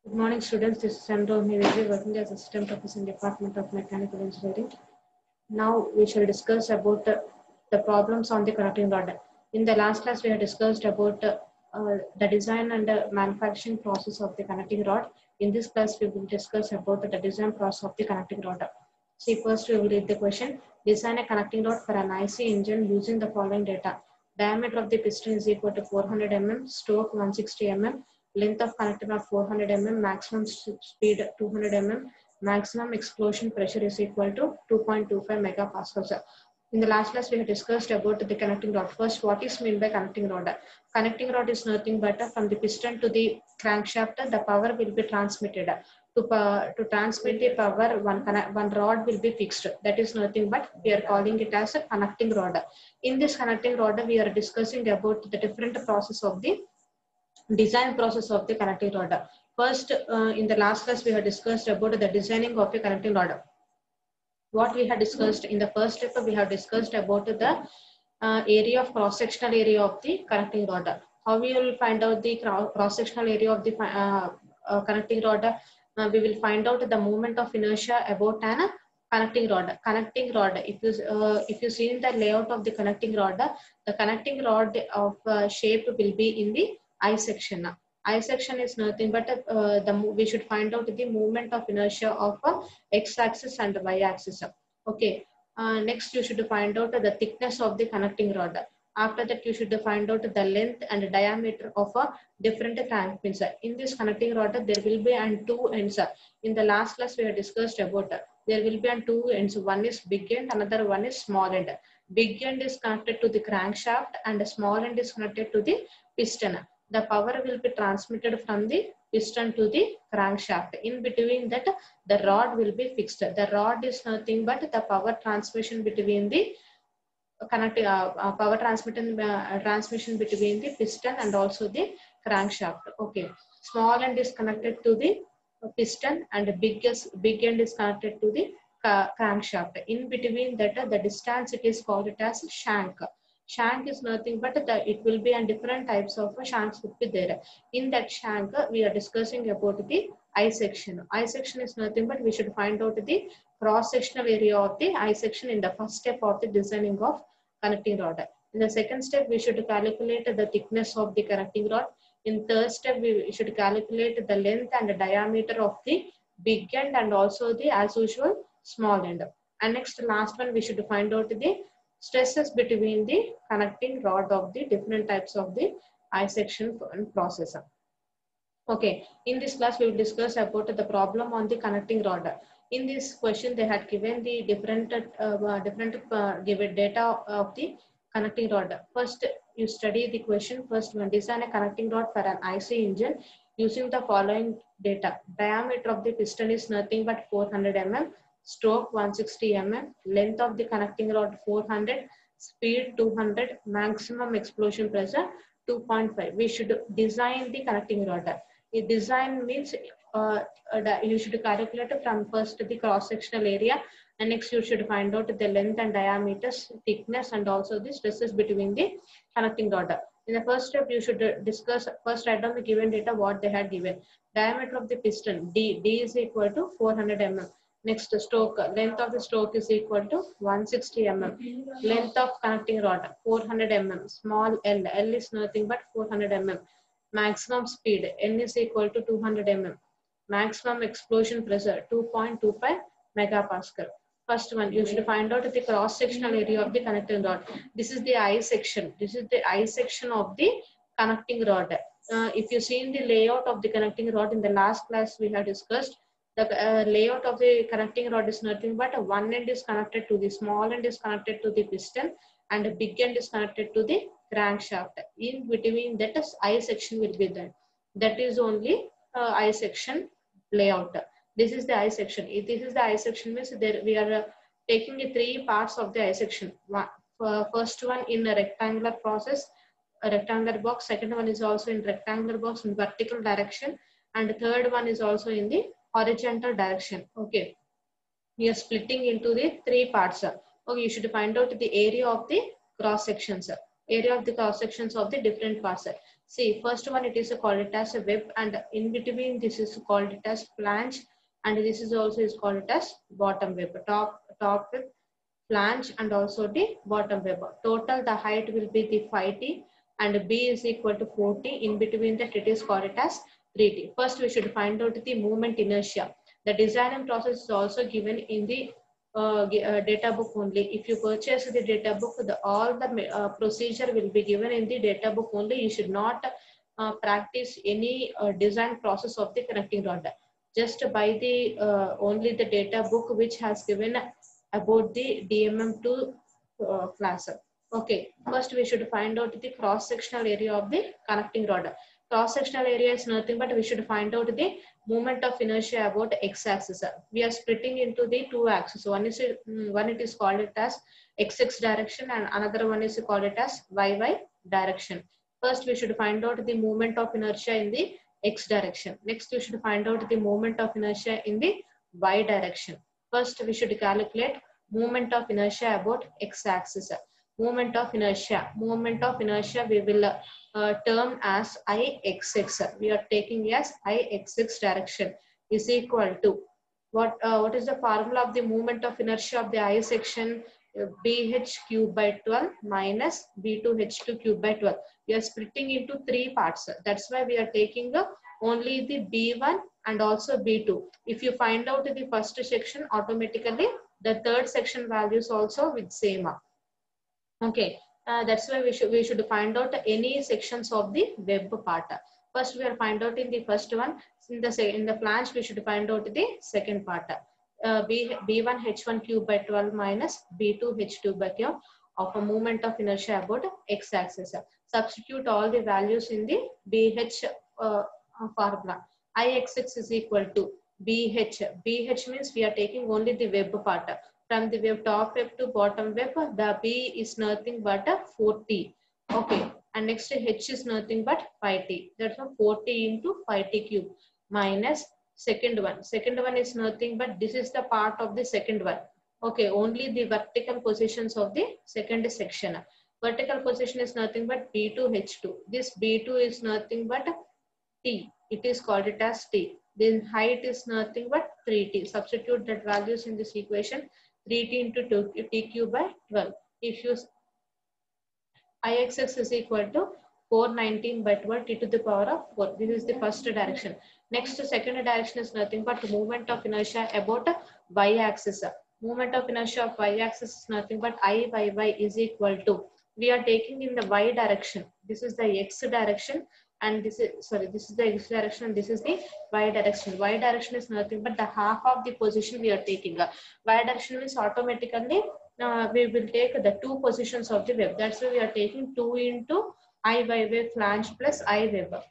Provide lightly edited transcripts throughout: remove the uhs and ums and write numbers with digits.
Good morning, students. This is Sandro Nivedi, working as Assistant Professor in Department of Mechanical Engineering. Now we shall discuss about the problems on the connecting rod. In the last class, we had discussed about the design and manufacturing process of the connecting rod. In this class, we will discuss about the design process of the connecting rod. See, first we will read the question. Design a connecting rod for an IC engine using the following data. Diameter of the piston is equal to 400 mm, stroke 160 mm, length of connecting rod 400 mm, maximum speed 200 mm, maximum explosion pressure is equal to 2.25 megapascals. In the last class, we have discussed about the connecting rod. First, what is meant by connecting rod? Connecting rod is nothing but from the piston to the crankshaft, the power will be transmitted. To transmit the power, one rod will be fixed. That is nothing but we are calling it as a connecting rod. In this connecting rod, we are discussing about the different process of the design process of the connecting rod. First, in the last class, we have discussed about the designing of a connecting rod. What we had discussed in the first step, we have discussed about the area of cross-sectional area of the connecting rod. How we will find out the cross-sectional area of the connecting rod? We will find out the moment of inertia about an connecting rod. Connecting rod. If you see in the layout of the connecting rod, the connecting rod of shape will be in the I section. I section is nothing but we should find out the movement of inertia of x-axis and y-axis. Okay. Next, you should find out the thickness of the connecting rod. After that, you should find out the length and diameter of a different crank pins. In this connecting rod, there will be and two ends. In the last class, we have discussed about there will be and two ends. One is big end, another one is small end. Big end is connected to the crankshaft and the small end is connected to the piston. The power will be transmitted from the piston to the crankshaft. In between that, the rod will be fixed. The rod is nothing but the power transmission between the transmission between the piston and also the crankshaft. Okay, small end is connected to the piston and big end is connected to the crankshaft. In between that, the distance it is called it as shank. Shank is nothing but it will be and different types of shanks would be there. In that shank, we are discussing about the I section. I section is nothing but we should find out the cross-sectional area of the I section in the first step of the designing of connecting rod. In the second step, we should calculate the thickness of the connecting rod. In third step, we should calculate the length and the diameter of the big end and also the, as usual, small end. And next, last one, we should find out the stresses between the connecting rod of the different types of the I section process. Okay, in this class, we will discuss about the problem on the connecting rod. In this question, they had given the different given data of the connecting rod. First, you study the question. First one, design a connecting rod for an IC engine using the following data. Diameter of the piston is nothing but 400 mm, stroke 160 mm, length of the connecting rod 400, speed 200, maximum explosion pressure 2.5. We should design the connecting rod. A design means you should calculate from first the cross-sectional area and next you should find out the length and diameters, thickness and also the stresses between the connecting rod. In the first step, you should discuss, first write down the given data what they had given. Diameter of the piston, D is equal to 400 mm. Next, stroke, length of the stroke is equal to 160 mm. Length of connecting rod, 400 mm. Small L is nothing but 400 mm. Maximum speed, N is equal to 200 mm. Maximum explosion pressure, 2.25 megapascal. First one, you should find out the cross-sectional area of the connecting rod. This is the I section. This is the I section of the connecting rod. If you see in the layout of the connecting rod in the last class we have discussed, the layout of the connecting rod is nothing but one end is connected to the small end is connected to the piston and the big end is connected to the crankshaft. In between that is I section will be there. That is only I section layout. This is the I section. If this is the I section means there we are taking the three parts of the I section. First one in a rectangular process, a rectangular box. Second one is also in rectangular box in vertical direction, and third one is also in the horizontal direction. Okay, we are splitting into the three parts. Okay, you should find out the area of the cross sections. area of the cross sections of the different parts. See, first one it is called it as a web, and in between this is called it as flange, and this is also is called it as bottom web. Top web, flange, and also the bottom web. Total the height will be the 5t and b is equal to 4t. In between that it is called it as 3t. First we should find out the movement inertia. The designing process is also given in the data book only. If you purchase the data book, all the procedure will be given in the data book only. You should not practice any design process of the connecting rod. Just buy the only the data book which has given about the DMM2 class. Okay, first we should find out the cross-sectional area of the connecting rod. Cross-sectional area is nothing but we should find out the moment of inertia about x-axis. We are splitting into the two axes. One it is called it as x-x direction, and another one is called it as y-y direction. First we should find out the moment of inertia in the x direction. Next we should find out the moment of inertia in the y direction. First we should calculate moment of inertia about x-axis. Moment of inertia we will term as Ixx. We are taking as Ixx direction is equal to what is the formula of the moment of inertia of the I section? BH cube by 12 minus B2H2 cube by 12. We are splitting into three parts. That's why we are taking only the B1 and also B2. If you find out the first section, automatically the third section values also with same. Okay, that's why we should find out any sections of the web part. First, we are find out in the first one. In the flange, we should find out the second part. B1 H1 cube by 12 minus B2 H2 by 12 of a moment of inertia about x-axis. Substitute all the values in the BH formula. Ixx is equal to BH. BH means we are taking only the web part. From the web top web to bottom web, the B is nothing but 4t. Okay, and next H is nothing but 5t. That's 4t into 5t cube minus second one. Second one is nothing but this is the part of the second one. Okay, only the vertical positions of the second section. Vertical position is nothing but B2H2. This B2 is nothing but T. It is called it as T. Then height is nothing but 3t. Substitute that values in this equation. 3t into 2, t cube by 12. If you Ixx is equal to 419 by 12 t to the power of 4. This is the first direction. Next, second direction is nothing but movement of inertia about y-axis. Movement of inertia of y-axis is nothing but Iyy is equal to. We are taking in the y direction. This is the x direction, and this is the x direction, and this is the y direction. Y direction is nothing but the half of the position we are taking. Y direction means automatically we will take the two positions of the web. That's why we are taking 2 into Iyy flange plus I web.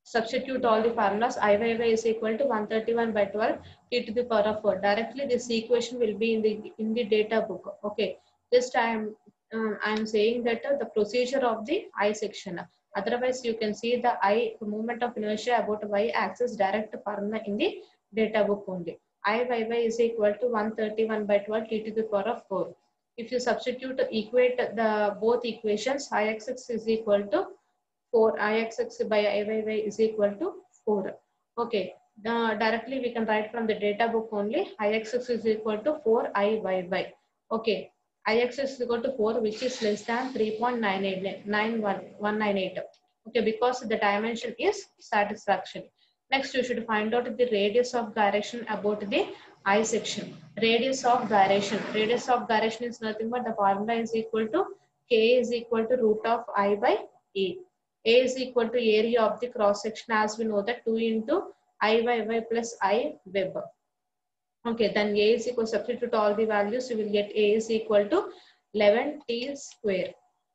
Substitute all the formulas. Iyy is equal to 131 by 12 t to the power of 4. Directly this equation will be in the data book. Okay, this time I am saying that the procedure of the I section. Otherwise, you can see the moment of inertia about y-axis direct formula in the data book only. Iyy is equal to 131 by 12 t to the power of 4. If you substitute, equate the both equations, Ixx is equal to 4, Ixx by Iyy is equal to 4. Okay, directly we can write from the data book only. Ixx is equal to 4 Iyy. Okay, Ixx is equal to 4, which is less than 3.9198. Okay, because the dimension is satisfactory. Next, you should find out the radius of gyration about the I section. Radius of gyration. Radius of gyration is nothing but the formula is equal to K is equal to root of I by A. A is equal to area of the cross section, as we know that 2 into Iyy plus I web. Okay, then A is equal, substitute all the values, you will get A is equal to 11t square.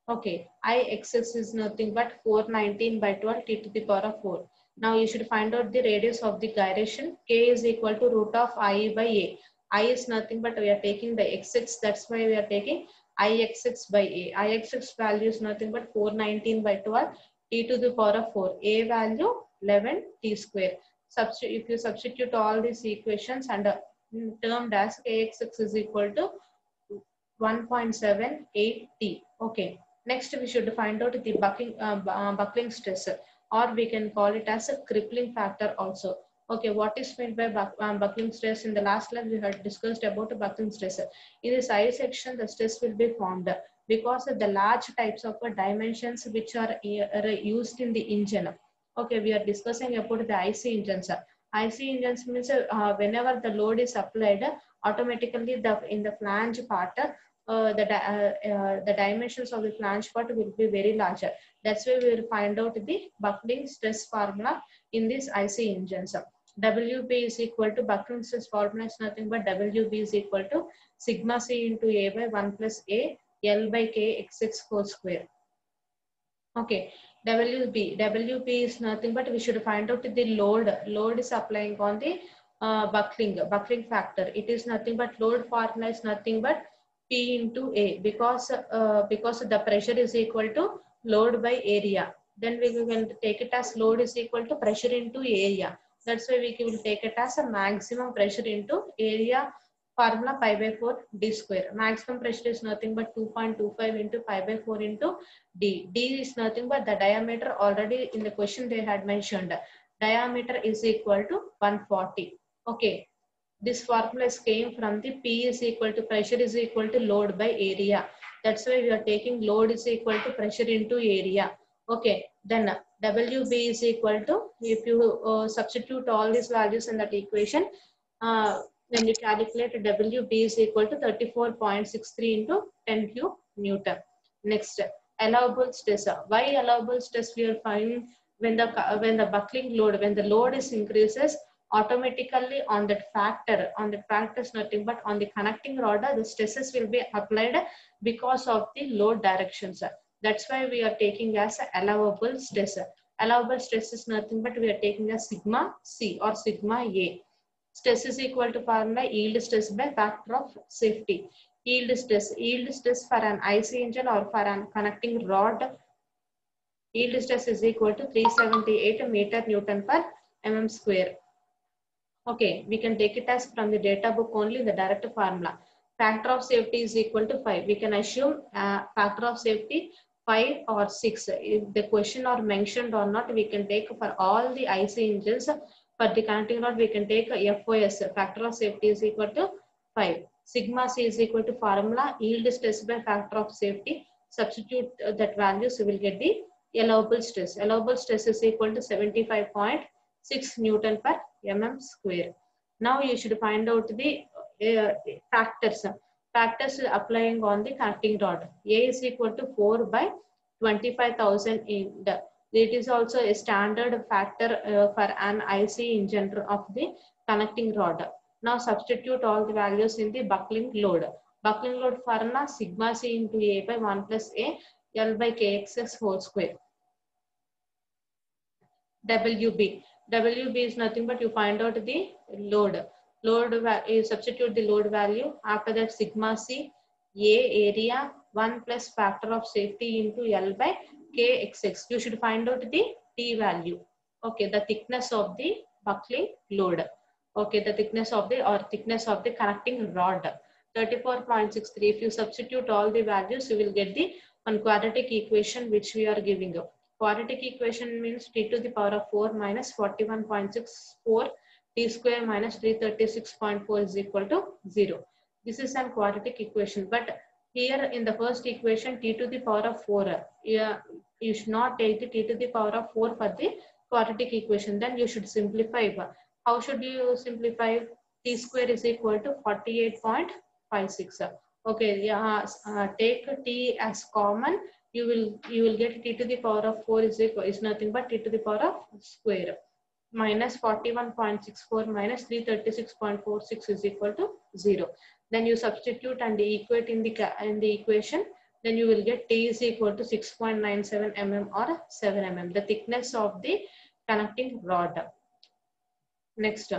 Okay, Ixx is nothing but 419 by 12 t to the power of 4. Now you should find out the radius of the gyration. K is equal to root of I by A. I is nothing but we are taking the xx, that's why we are taking Ixx by A. Ixx value is nothing but 419 by 12 t to the power of 4. A value 11t square. If you substitute all these equations and termed as Kxx is equal to 1.78t. Okay. Next, we should find out the buckling stress, or we can call it as a crippling factor also. Okay, what is meant by buckling stress? In the last class, we had discussed about the buckling stress. In this I section, the stress will be formed because of the large types of dimensions which are used in the engine. Okay, we are discussing about the IC engines. IC engines means whenever the load is applied, automatically in the flange part, the dimensions of the flange part will be very larger. That's why we will find out the buckling stress formula in these IC engines. WB is equal to buckling stress formula is nothing but WB is equal to sigma C into A by 1 plus A L by K XX whole square. Okay, WB is nothing but we should find out the load. Load is applying on the buckling factor. It is nothing but load formula is nothing but P into A because the pressure is equal to load by area. Then we can take it as load is equal to pressure into area. That's why we will take it as a maximum pressure into area formula pi by 4 d square. Maximum pressure is nothing but 2.25 into pi by 4 into d. D is nothing but the diameter. Already in the question they had mentioned. Diameter is equal to 140. Okay. This formula came from the P is equal to pressure is equal to load by area. That's why we are taking load is equal to pressure into area. Okay. Then WB is equal to, if you substitute all these values in that equation, when you calculate WB is equal to 34.63 into 10 cube Newton. Next, allowable stress. Why allowable stress we are finding when the buckling load, when the load is increases, automatically on that factor is nothing but on the connecting rod, the stresses will be applied because of the load directions. That's why we are taking as allowable stress. Allowable stress is nothing but we are taking as sigma C or sigma A. Stress is equal to formula yield stress by factor of safety. Yield stress for an IC engine or for an connecting rod, yield stress is equal to 378 meter Newton per mm square. Okay, we can take it as from the data book only the direct formula. Factor of safety is equal to 5. We can assume factor of safety 5 or 6. If the question are mentioned or not, we can take for all the IC engines. For the connecting rod, we can take FOS. Factor of safety is equal to 5. Sigma C is equal to formula yield stress by factor of safety. Substitute that value, so we will get the allowable stress. Allowable stress is equal to 75.6 Newton per mm square. Now you should find out the factors. Factors applying on the connecting rod. A is equal to 4 by 25,000 in the. It is also a standard factor for an IC engine of the connecting rod. Now substitute all the values in the buckling load. Buckling load formula sigma C into A by 1 plus A L by KXS whole square. WB. WB is nothing but you find out the load. You substitute the load value. After that sigma C, A area, 1 plus factor of safety into L by KXX. You should find out the T value. Okay, the thickness of the buckling load. Okay, the thickness of the connecting rod. 34.63. If you substitute all the values, you will get the one quadratic equation which we are giving up. Quadratic equation means t to the power of 4 minus 41.64 t square minus 336.4 is equal to 0. This is an quadratic equation, but here in the first equation t to the power of 4, you should not take the t to the power of 4 for the quadratic equation. Then you should simplify. How should you simplify? T square is equal to 48.56. Okay, yeah, take t as common. You will get t to the power of 4 is nothing but t to the power of square. Minus 41.64 minus 336.46 is equal to 0. Then you substitute and equate in the equation. Then you will get t is equal to 6.97 mm or 7 mm. The thickness of the connecting rod. Next,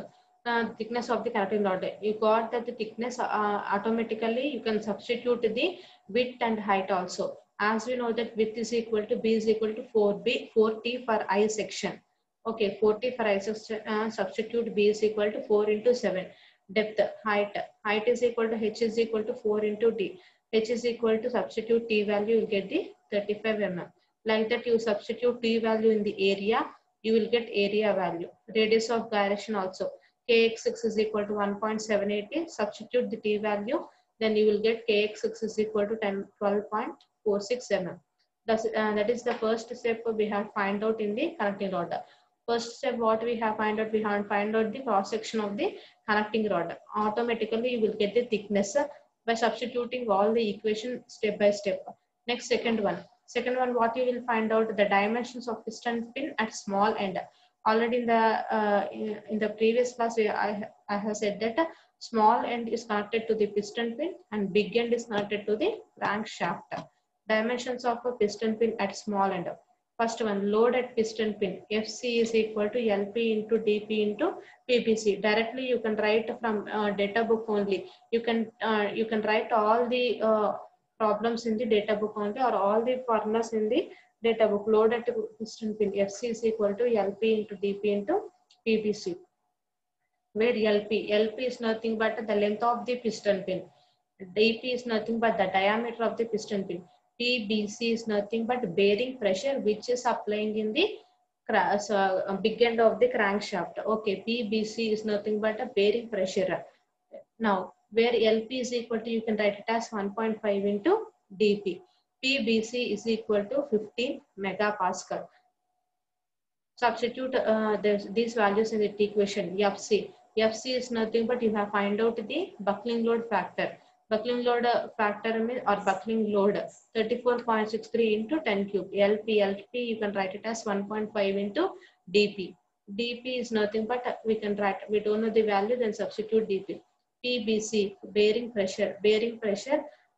thickness of the connecting rod. You got that the thickness automatically you can substitute the width and height also. As we know that width is equal to B is equal to 4T for I section. Okay, 4T for I section, substitute B is equal to 4 into 7. Depth, height is equal to H is equal to 4 into D. H is equal to substitute T value, you get the 35 mm. Like that, you substitute T value in the area, you will get area value. Radius of gyration also. Kx6 is equal to 1.780. Substitute the T value, then you will get Kx6 is equal to 12.46 mm. That is the first step we have find out in the connecting rod. First step, what we have find out, we have find out the cross section of the connecting rod. Automatically, you will get the thickness by substituting all the equation step by step. Next, second one, what you will find out, the dimensions of piston pin at small end. Already in the previous class, I have said that small end is connected to the piston pin and big end is connected to the crankshaft. Dimensions of a piston pin at small end. First one, load at piston pin. FC is equal to LP into DP into PPC. Directly you can write from data book only. You can write all the problems in the data book only, or all the formulas in the data book. Load at piston pin. FC is equal to LP into DP into PPC. Where LP is nothing but the length of the piston pin. DP is nothing but the diameter of the piston pin. PBC is nothing but bearing pressure which is applying in the big end of the crankshaft. Okay, PBC is nothing but a bearing pressure. Now, where LP is equal to, you can write it as 1.5 into DP. PBC is equal to 15 megapascal. Substitute these values in the equation. FC is nothing but, you have find out the buckling load factor. Buckling load factor or buckling load 34.63 into 10 cube. LP you can write it as 1.5 into DP. DP is nothing but, we can write, we don't know the value, then substitute DP. PBC, bearing pressure.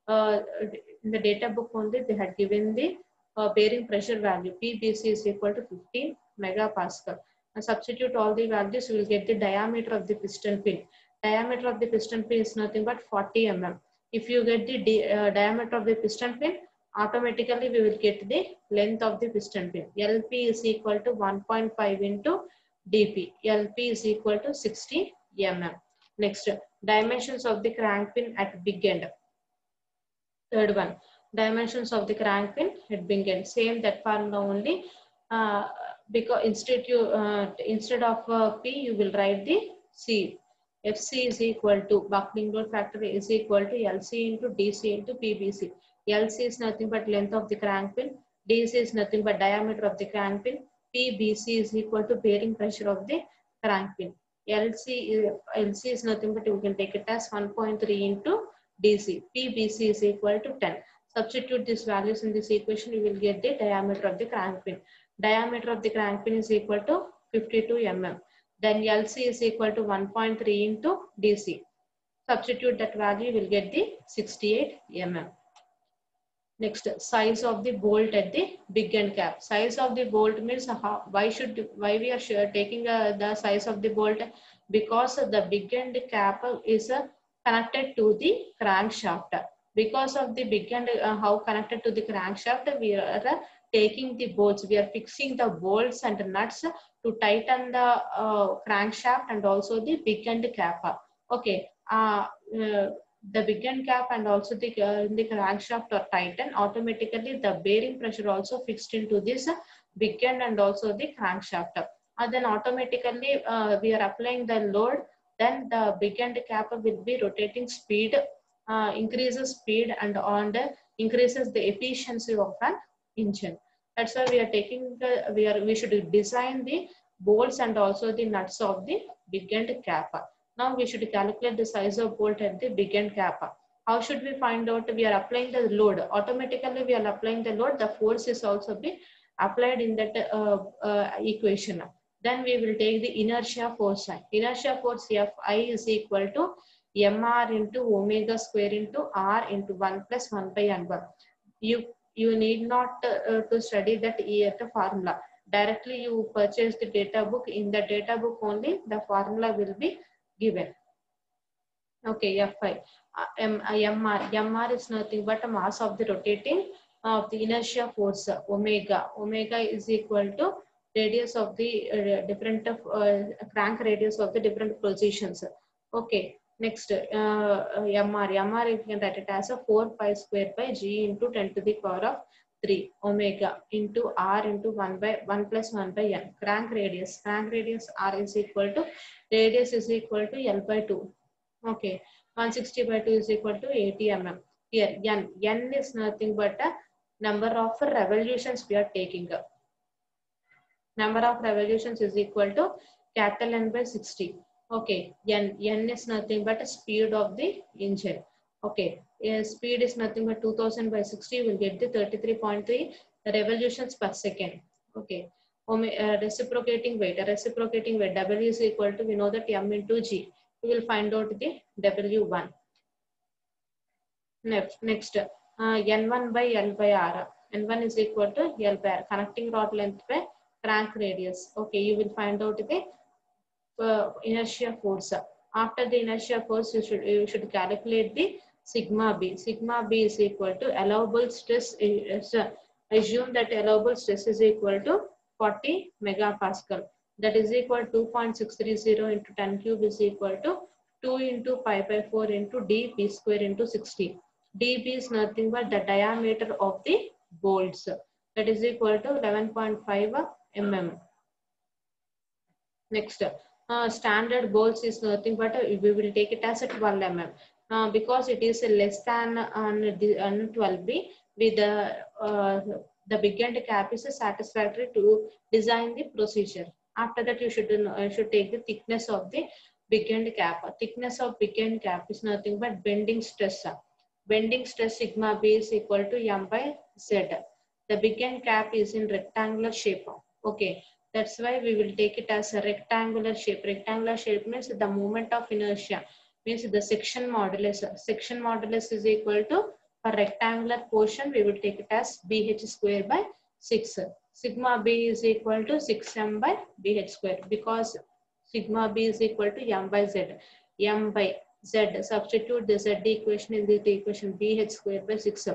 In the data book only they had given the bearing pressure value. PBC is equal to 15 megapascal. And substitute all the values, you will get the diameter of the piston pin. Diameter of the piston pin is nothing but 40 mm. If you get the diameter of the piston pin, automatically we will get the length of the piston pin. LP is equal to 1.5 into DP. LP is equal to 60 mm. Next, dimensions of the crank pin at big end. Third one, dimensions of the crank pin at big end. Same that formula only. Because instead of P, you will write the C. FC is equal to, buckling load factor is equal to LC into DC into PBC. LC is nothing but length of the crank pin. DC is nothing but diameter of the crank pin. PBC is equal to bearing pressure of the crank pin. LC is nothing but, you can take it as 1.3 into DC. PBC is equal to 10. Substitute these values in this equation, you will get the diameter of the crank pin. Diameter of the crank pin is equal to 52 mm. Then LC is equal to 1.3 into DC. Substitute that value, you will get the 68 mm. Next, size of the bolt at the big end cap. Size of the bolt means why we are taking the size of the bolt? Because the big end cap is connected to the crankshaft. Because of the big end how connected to the crankshaft, we are taking the bolts. We are fixing the bolts and nuts to tighten the crankshaft and also the big end cap. Okay. The big end cap and also the crankshaft are tightened. Automatically the bearing pressure also fixed into this big end and also the crankshaft. And then automatically we are applying the load. Then the big end cap will be rotating speed, increases speed and increases the efficiency of an engine. That's why we are taking we should design the bolts and also the nuts of the big end cap. Now we should calculate the size of bolt at the big end cap. How should we find out? We are applying the load. Automatically we are applying the load. The force is also be applied in that equation. Then we will take the inertia force. Inertia force Fi is equal to mr into omega square into r into 1 plus 1 by n1. You need not to study that at formula. Directly you purchase the data book. In the data book only the formula will be given. Okay, Fi. Mr is nothing but a mass of the rotating of the inertia force. Omega is equal to radius of the different crank radius of the different positions. Okay, next mr you can write it as a 4 pi square by g into 10 to the power of 3 omega into r into 1 by 1 plus 1 by n. Crank radius r is equal to radius is equal to l by 2. Okay, 160 by 2 is equal to 80 mm. Here n is nothing but a number of revolutions we are taking. Number of revolutions is equal to capital N by 60. Okay, n is nothing but a speed of the engine. Okay, speed is nothing but 2000 by 60. You will get the 33.3 revolutions per second. Okay, reciprocating weight. W is equal to, we know that m into g. We will find out the W1. Next, N1 by L by R. N1 is equal to L by R. Connecting rod length by crank radius. Okay, you will find out the inertia force. After the inertia force, you should calculate the sigma B. Sigma B is equal to allowable stress. Assume that allowable stress is equal to 40 megapascal. That is equal to 2.630 into 10 cube is equal to 2 into pi by 4 into dp square into 60. dp is nothing but the diameter of the bolts. That is equal to 11.5 mm. Next, standard bolts is nothing but we will take it as a 12 mm. Because it is less than 12B, with the big end cap is satisfactory to design the procedure. After that, you should take the thickness of the big end cap. Thickness of big end cap is nothing but bending stress. Bending stress sigma B is equal to m by z. The big end cap is in rectangular shape. Okay, that's why we will take it as a rectangular shape. Rectangular shape means the moment of inertia, means the section modulus. Section modulus is equal to, for rectangular portion, we will take it as BH square by 6. Sigma B is equal to 6m by BH square, because sigma B is equal to m by z. M by z, substitute the z equation in the equation BH square by 6.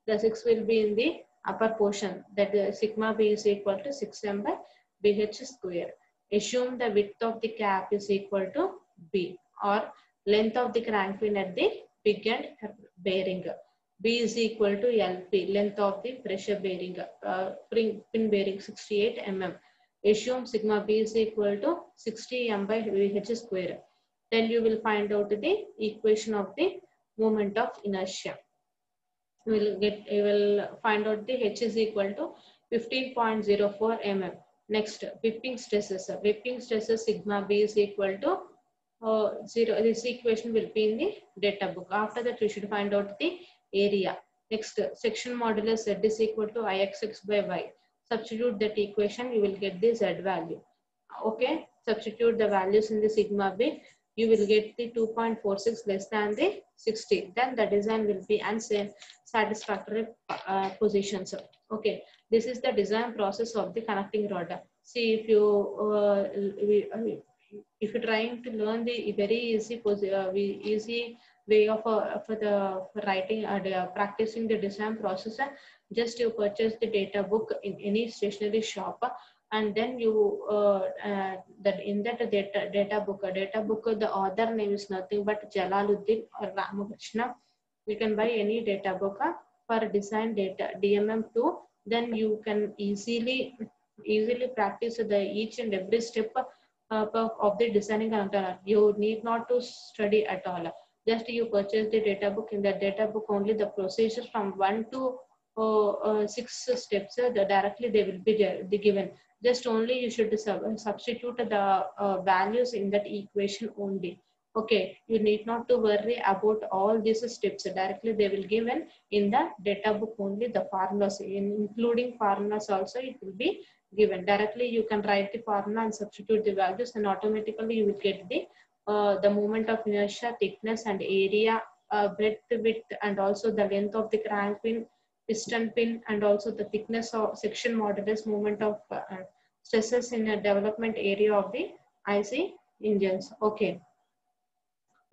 The 6 will be in the upper portion, that sigma B is equal to 6m by BH square. Assume the width of the cap is equal to B, or length of the crank pin at the big end bearing. B is equal to LP, length of the pressure bearing, pin bearing 68 mm. Assume sigma B is equal to 60 m by BH square. Then you will find out the equation of the moment of inertia. You will find out the H is equal to 15.04 mm. Next, whipping stresses. Whipping stresses sigma B is equal to 0. This equation will be in the data book. After that, you should find out the area. Next, section modulus Z is equal to Ixx by Y. Substitute that equation, you will get the Z value. Okay, substitute the values in the sigma B. You will get the 2.46 less than the 60. Then the design will be unsatisfactory positions. Okay, this is the design process of the connecting rod. See, if you're trying to learn the very easy way of for the writing and practicing the design process, just you purchase the data book in any stationery shop, and then you that in that data book, the author name is nothing but Jalaluddin or Ramakrishna. You can buy any data book for design data DMM2. Then you can easily practice the each and every step of the designing connector. You need not to study at all. Just you purchase the data book. In the data book only the procedures from 1 to 6 steps directly they will be given. Just only you should substitute the values in that equation only. Okay, you need not to worry about all these steps. Directly they will given in the data book only, the formulas, including formulas also it will be given. Directly you can write the formula and substitute the values, and automatically you will get the moment of inertia, thickness and area, breadth, width, and also the length of the crank pin, piston pin, and also the thickness of section modulus, moment of stresses in a development area of the IC engines. Okay,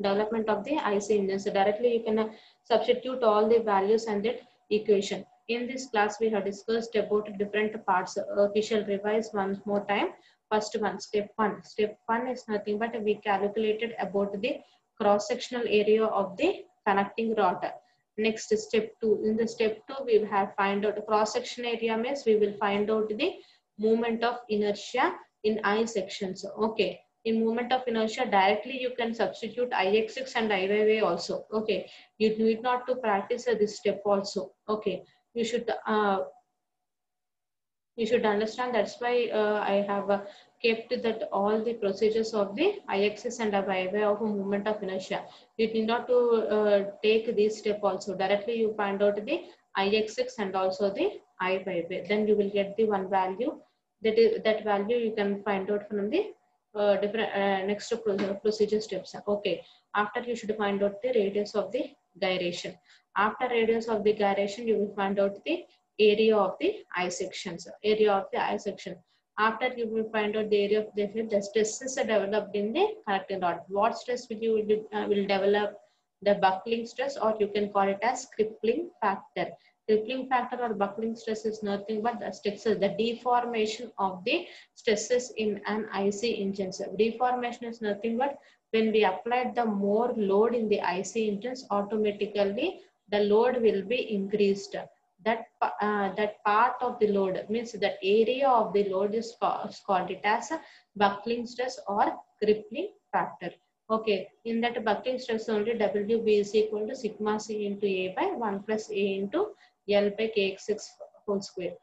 development of the IC engines. So directly you can substitute all the values and that equation. In this class, we have discussed about different parts. We shall revise once more time. First one, step 1. Step 1 is nothing but we calculated about the cross-sectional area of the connecting rod. Next step 2. In the step 2, we have find out cross section area means we will find out the moment of inertia in I sections. Okay. In moment of inertia, directly you can substitute Ix and Iyy also. Okay. You need not to practice this step also. Okay. You should understand. That's why I have kept that all the procedures of the Ix and Iyy of a movement of inertia. You need not to take this step also. Directly you find out the Ix and also the Iyy. Then you will get the one value. That value you can find out from the different next procedure steps. Okay. After you should find out the radius of the gyration. After radius of the gyration, you will find out the area of the I sections. Area of the I section. After you will find out the area of the stresses are developed in the connecting rod. What stress will develop? The buckling stress, or you can call it as crippling factor. Crippling factor or buckling stress is nothing but the stresses, the deformation of the stresses in an IC engine. So deformation is nothing but when we apply the more load in the IC engines, automatically the load will be increased. That part of the load means that area of the load is called it as a buckling stress or crippling factor. Okay, in that buckling stress only WB is equal to sigma C into A by 1 plus A into L by KX6 whole square.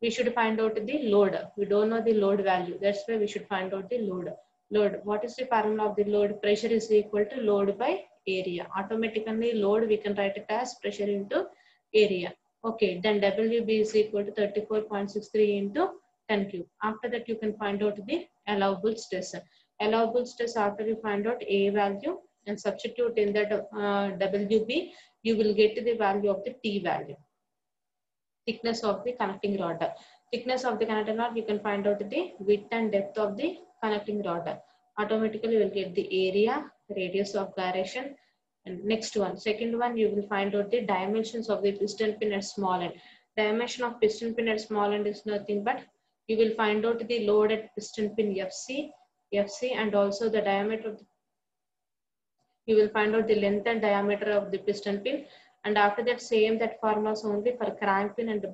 We should find out the load. We don't know the load value. That's why we should find out the load. Load. What is the formula of the load? Pressure is equal to load by area. Automatically load we can write it as pressure into area. Okay, then WB is equal to 34.63 into 10 cube. After that you can find out the allowable stress. Allowable stress, after you find out A value and substitute in that WB, you will get the value of the T value. Thickness of the connecting rod. Thickness of the connecting rod, you can find out the width and depth of the connecting rod. Automatically you will get the area, radius of gyration. And next one, second one, you will find out the dimensions of the piston pin at small end. Dimension of piston pin at small end is nothing but you will find out the load at piston pin FC, and also the diameter of the, you will find out the length and diameter of the piston pin. And after that, same that formulas only for crank pin and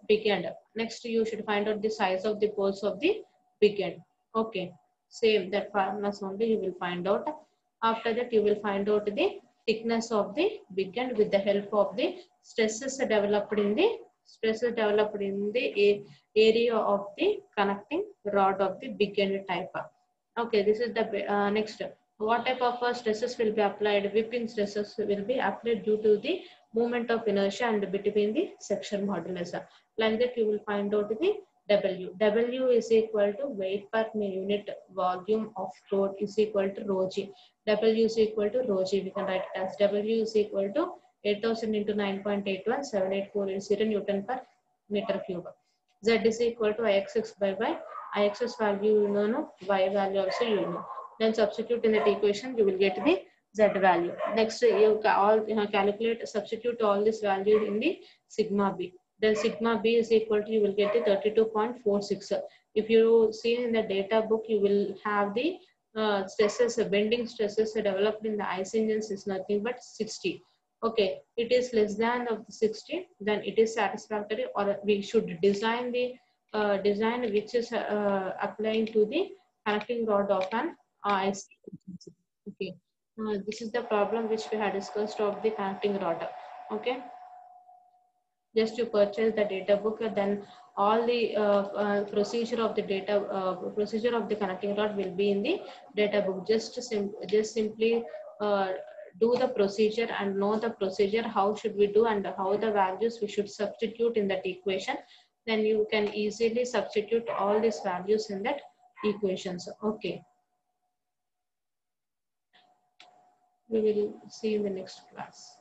big end. Next, you should find out the size of the poles of the big end. Okay, same that formulas only you will find out. After that, you will find out the thickness of the big end with the help of the stresses developed in the area of the connecting rod of the big end type. Okay, this is the next. What type of stresses will be applied? Whipping stresses will be applied due to the movement of inertia and between the section modulus. Like that, you will find out the W. W is equal to weight per unit volume of load is equal to rho g. W is equal to rho g. We can write it as W is equal to 8000 into 9.81, 78480 Newton per meter cube. Z is equal to Ix by Y. Ix's value you know, Y value also you know. Then substitute in that equation, you will get the Z value. Next, you calculate, substitute all this value in the sigma B. Then sigma B is equal to, you will get the 32.46. If you see in the data book, you will have the stresses, bending stresses developed in the IC engines is nothing but 60. Okay, it is less than of 60, then it is satisfactory, or we should design the design which is applying to the connecting rod of an IC. Okay, this is the problem which we had discussed of the connecting rod. Okay, just to purchase the data book, then all the procedure of the data procedure of the connecting rod will be in the data book. Just simply do the procedure and know the procedure, how should we do and how the values we should substitute in that equation. Then you can easily substitute all these values in that equations. Okay, we will see in the next class.